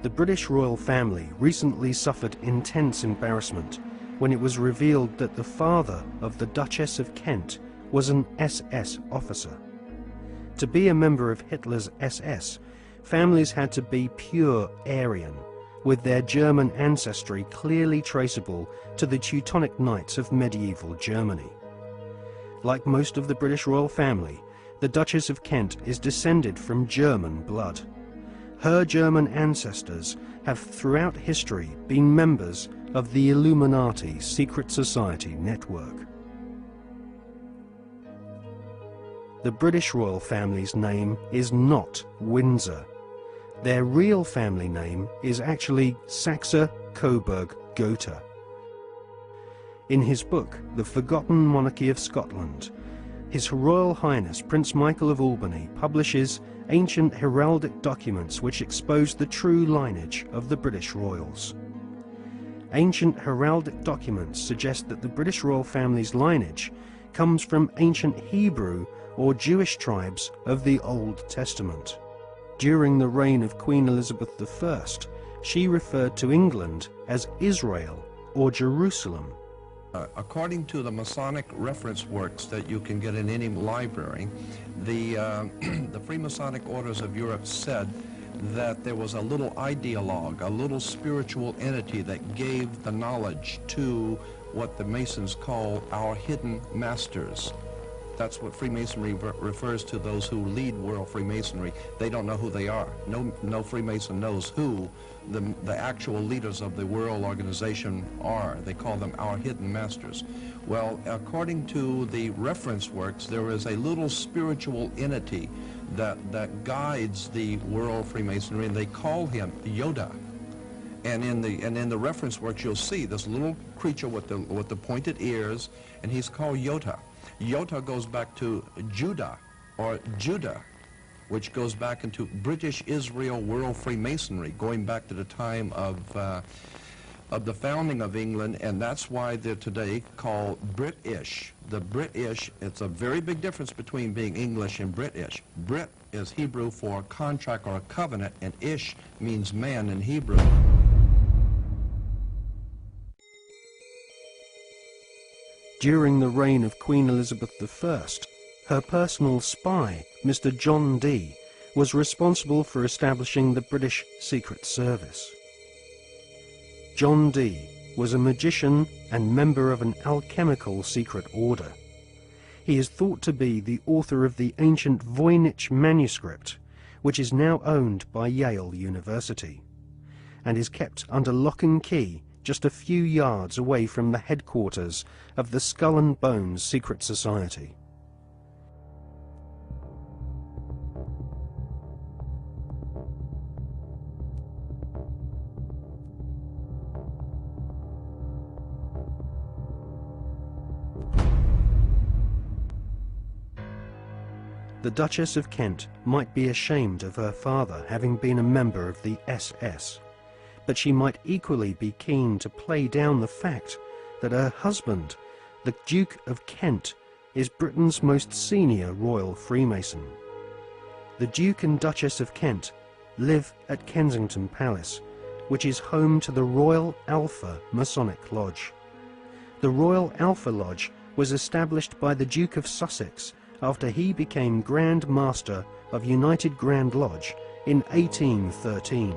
The British royal family recently suffered intense embarrassment when it was revealed that the father of the Duchess of Kent was an SS officer. To be a member of Hitler's SS, families had to be pure Aryan, with their German ancestry clearly traceable to the Teutonic Knights of medieval Germany. Like most of the British royal family, the Duchess of Kent is descended from German blood. Her German ancestors have throughout history been members of the Illuminati secret society network. The British royal family's name is not Windsor. Their real family name is actually Saxe-Coburg-Gotha. In his book, The Forgotten Monarchy of Scotland, His Royal Highness Prince Michael of Albany publishes ancient heraldic documents which expose the true lineage of the British royals. Ancient heraldic documents suggest that the British royal family's lineage comes from ancient Hebrew or Jewish tribes of the Old Testament. During the reign of Queen Elizabeth I, she referred to England as Israel or Jerusalem. According to the Masonic reference works that you can get in any library, the Freemasonic Orders of Europe said that there was a little ideologue, a little spiritual entity that gave the knowledge to what the Masons call our hidden masters. That's what Freemasonry refers to those who lead world Freemasonry. They don't know who they are. No Freemason knows who the actual leaders of the world organization are. They call them our hidden masters. Well, according to the reference works, there is a little spiritual entity that guides the world Freemasonry, and they call him Yoda. And in the reference works, you'll see this little creature with the pointed ears, and he's called Yoda. Yoda goes back to Judah, or Judah, which goes back into British Israel World Freemasonry, going back to the time of the founding of England, and that's why they're today called British. The British, it's a very big difference between being English and British. Brit is Hebrew for contract or a covenant, and ish means man in Hebrew. During the reign of Queen Elizabeth I, her personal spy, Mr. John Dee, was responsible for establishing the British Secret Service. John Dee was a magician and member of an alchemical secret order. He is thought to be the author of the ancient Voynich manuscript, which is now owned by Yale University, and is kept under lock and key just a few yards away from the headquarters of the Skull and Bones Secret Society. The Duchess of Kent might be ashamed of her father having been a member of the SS, but she might equally be keen to play down the fact that her husband, the Duke of Kent, is Britain's most senior royal Freemason. The Duke and Duchess of Kent live at Kensington Palace, which is home to the Royal Alpha Masonic Lodge. The Royal Alpha Lodge was established by the Duke of Sussex after he became Grand Master of United Grand Lodge in 1813.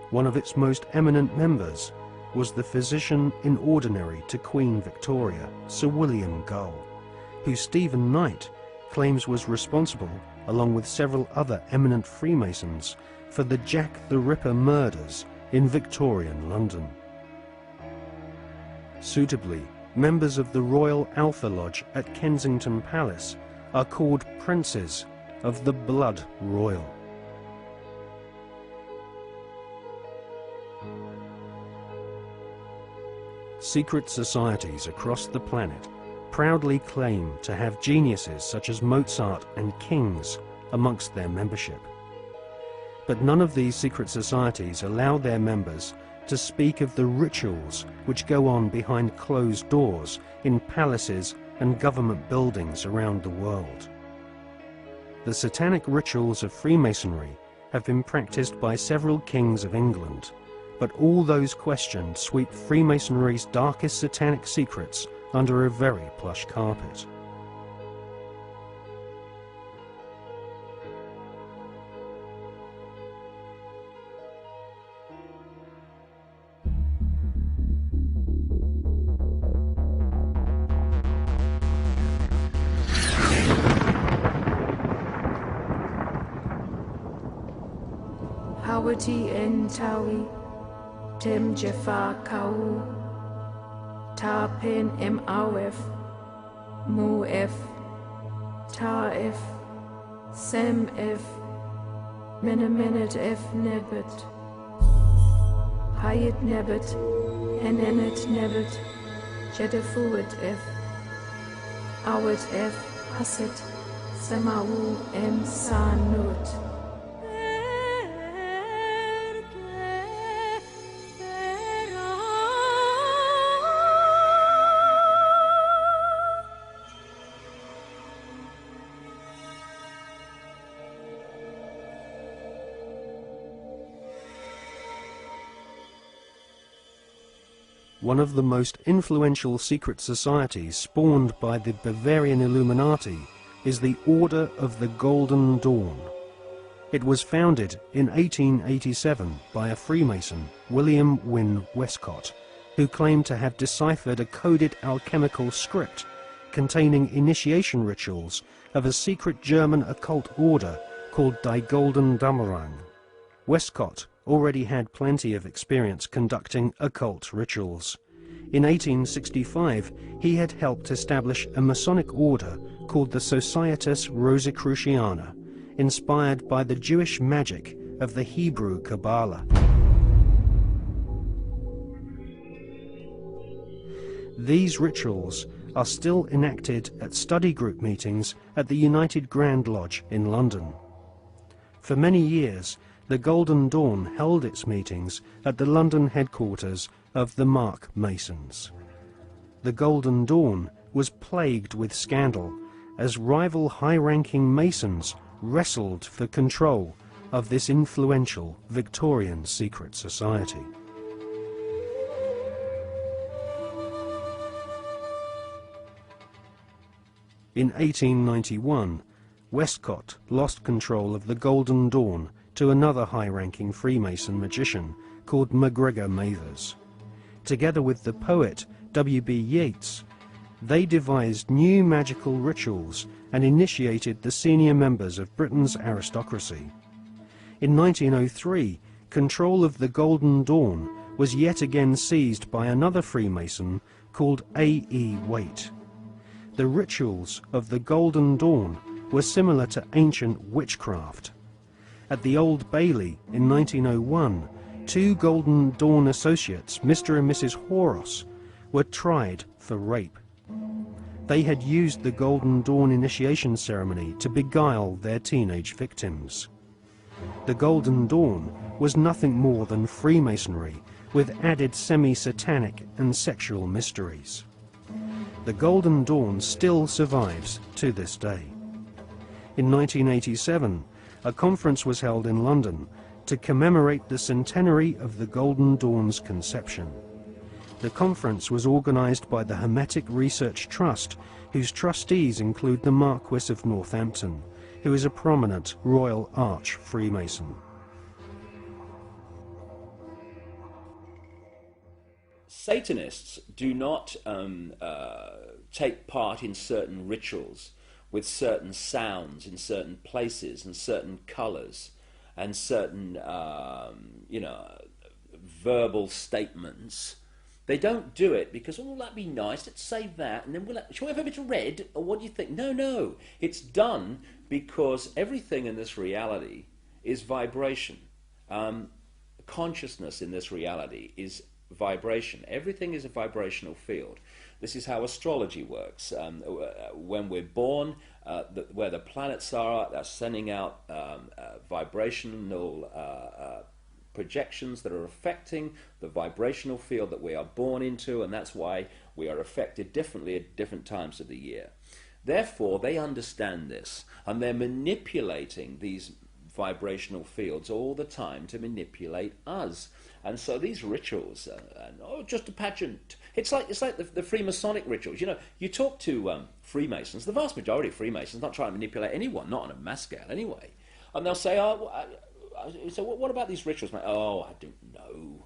One of its most eminent members was the physician in ordinary to Queen Victoria, Sir William Gull, who Stephen Knight claims was responsible, along with several other eminent Freemasons, for the Jack the Ripper murders in Victorian London. Suitably, members of the Royal Alpha Lodge at Kensington Palace are called Princes of the Blood Royal. Secret societies across the planet proudly claim to have geniuses such as Mozart and kings amongst their membership. But none of these secret societies allow their members to speak of the rituals which go on behind closed doors in palaces and government buildings around the world. The satanic rituals of Freemasonry have been practiced by several kings of England, but all those questioned sweep Freemasonry's darkest satanic secrets under a very plush carpet. Hawati en tawi, tem jefa kau, ta pen em awef, mu ef, ta ef, sem ef, menemenet ef nebet, hayet nebet, enenet nebet, jedefuet ef, awet ef, haset, semawu em sanut. One of the most influential secret societies spawned by the Bavarian Illuminati is the Order of the Golden Dawn. It was founded in 1887 by a Freemason, William Wynne Westcott, who claimed to have deciphered a coded alchemical script containing initiation rituals of a secret German occult order called Die Golden Dämmerung. Westcott already had plenty of experience conducting occult rituals. In 1865, he had helped establish a Masonic order called the Societas Rosicruciana, inspired by the Jewish magic of the Hebrew Kabbalah. These rituals are still enacted at study group meetings at the United Grand Lodge in London. For many years, the Golden Dawn held its meetings at the London headquarters of the Mark Masons. The Golden Dawn was plagued with scandal as rival high-ranking Masons wrestled for control of this influential Victorian secret society. In 1891, Westcott lost control of the Golden Dawn to another high-ranking Freemason magician called MacGregor Mathers. Together with the poet W.B. Yeats, they devised new magical rituals and initiated the senior members of Britain's aristocracy. In 1903, control of the Golden Dawn was yet again seized by another Freemason called A.E. Waite. The rituals of the Golden Dawn were similar to ancient witchcraft. At the Old Bailey in 1901, two Golden Dawn associates, Mr. and Mrs. Horos, were tried for rape. They had used the Golden Dawn initiation ceremony to beguile their teenage victims. The Golden Dawn was nothing more than Freemasonry with added semi-satanic and sexual mysteries. The Golden Dawn still survives to this day. In 1987, a conference was held in London to commemorate the centenary of the Golden Dawn's conception. The conference was organised by the Hermetic Research Trust, whose trustees include the Marquis of Northampton, who is a prominent Royal Arch Freemason. Satanists do not take part in certain rituals with certain sounds in certain places and certain colours and certain, verbal statements. They don't do it because, oh, that'd be nice, let's say that, and then shall we have a bit of red, or what do you think? No, no. It's done because everything in this reality is vibration. Consciousness in this reality is vibration. Everything is a vibrational field. This is how astrology works. When we're born, where the planets are, they're sending out vibrational projections that are affecting the vibrational field that we are born into, and that's why we are affected differently at different times of the year. Therefore, they understand this, and they're manipulating these vibrational fields all the time to manipulate us. And so these rituals, just a pageant. It's like the Freemasonic rituals. You know, you talk to Freemasons, the vast majority of Freemasons not trying to manipulate anyone, not on a mass scale anyway. And they'll say, so what about these rituals, mate? Oh, I don't know.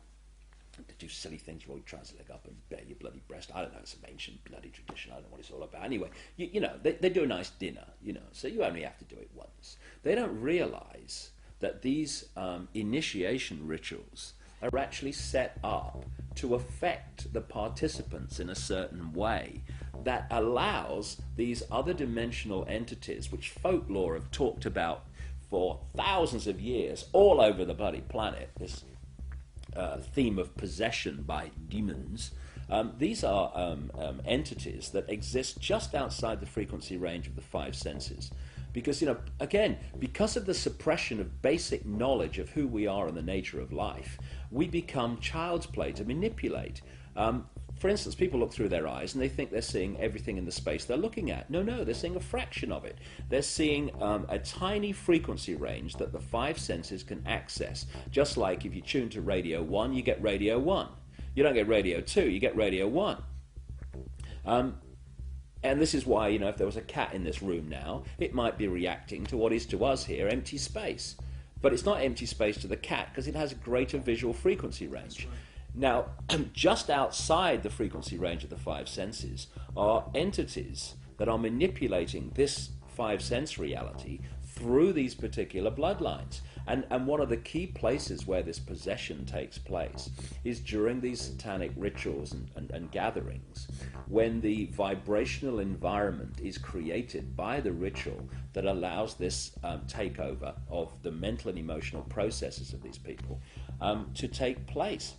To do silly things, you always try to leg up and bare your bloody breast. I don't know, it's some ancient bloody tradition. I don't know what it's all about. Anyway, they do a nice dinner, so you only have to do it once. They don't realise that these initiation rituals are actually set up to affect the participants in a certain way that allows these other dimensional entities, which folklore have talked about for thousands of years all over the bloody planet, this theme of possession by demons. These are entities that exist just outside the frequency range of the five senses. Because, again, because of the suppression of basic knowledge of who we are and the nature of life, we become child's play to manipulate. For instance, people look through their eyes and they think they're seeing everything in the space they're looking at. No, they're seeing a fraction of it. They're seeing a tiny frequency range that the five senses can access. Just like if you tune to radio 1, you get radio 1. You don't get radio 2, you get radio 1. And this is why, if there was a cat in this room now, it might be reacting to what is to us here empty space. But it's not empty space to the cat because it has a greater visual frequency range. Now, just outside the frequency range of the five senses are entities that are manipulating this five sense reality through these particular bloodlines. And one of the key places where this possession takes place is during these satanic rituals and gatherings, when the vibrational environment is created by the ritual that allows this takeover of the mental and emotional processes of these people to take place.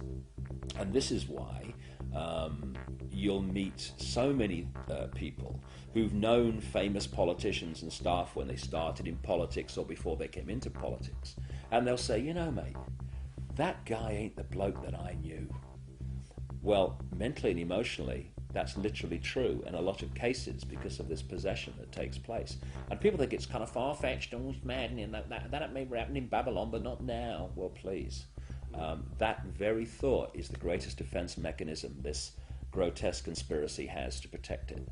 And this is why you'll meet so many people who've known famous politicians and stuff when they started in politics or before they came into politics. And they'll say, mate, that guy ain't the bloke that I knew. Well, mentally and emotionally, that's literally true in a lot of cases because of this possession that takes place. And people think it's kind of far-fetched and almost maddening, and that may happen in Babylon, but not now. Well, please. That very thought is the greatest defense mechanism this grotesque conspiracy has to protect it.